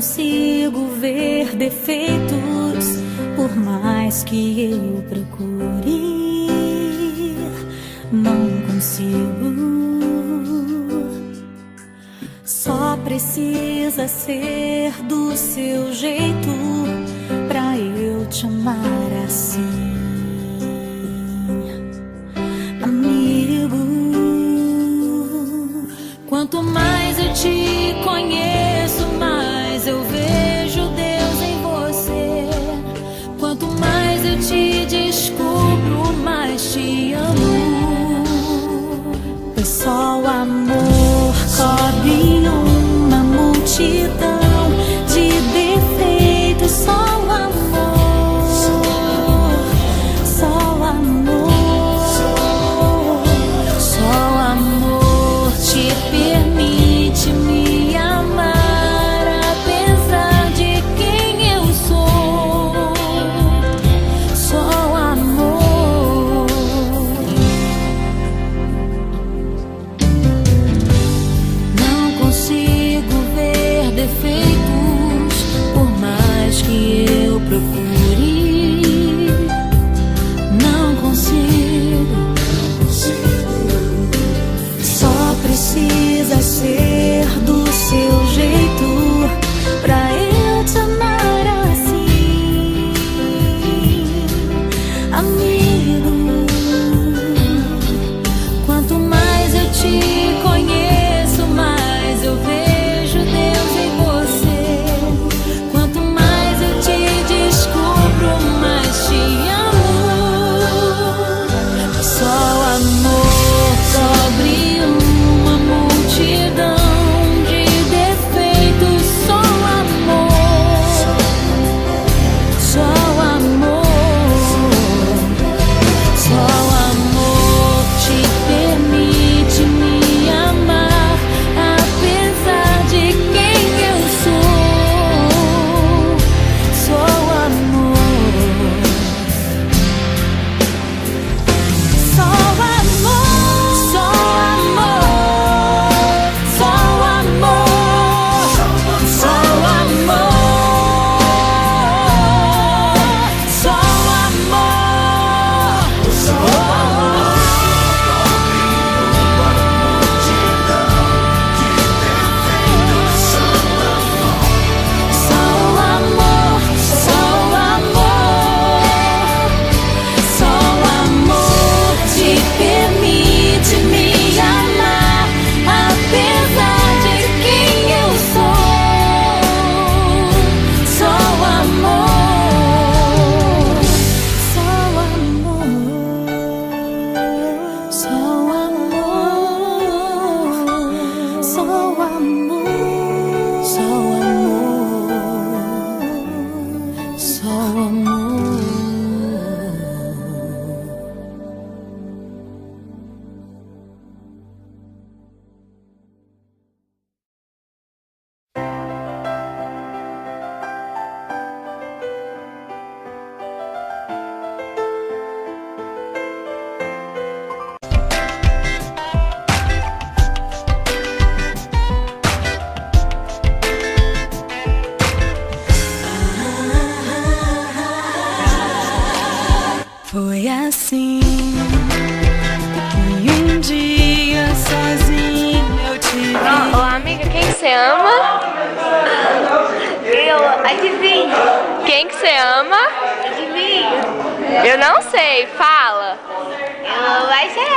consigo ver defeitos, por mais que eu procure, não consigo. Só precisa ser do seu jeito pra eu te amar assim, amigo. Quanto mais eu te conheço, mais eu vejo Deus em você. Quanto mais eu te descubro, mais te amo. Pois só o amor cobre uma multidão de defeitos. Só o amor, só o amor, só o amor te permite me amar, apesar de quem eu sou. Só o amor. Não consigo ver defeitos, por mais que eu procure. Não consigo. Só precisa ser do seu jeito pra eu te amar assim, amigo. Quanto mais eu te conheço, mais eu vejo Deus em você. Quanto mais eu te descubro, mais te amo. Só o amor cobre uma multidão de defeitos. Só o amor, só o amor, só o amor te permite me amar, apesar de quem eu sou. Só o amor, só o amor, só o amor, só o amor, só o amor, só o amor, só o amor. Só o amor, só o amor, só o amor te permite me amar, apesar de quem eu sou. Só o amor, só o amor, só o amor, só o amor, só o amor, só o amor. Foi assim que um dia sozinho eu te vi. Ô amiga, quem que você ama? Eu adivinho. Quem que você ama? Adivinho. Eu não sei, fala. Vai ser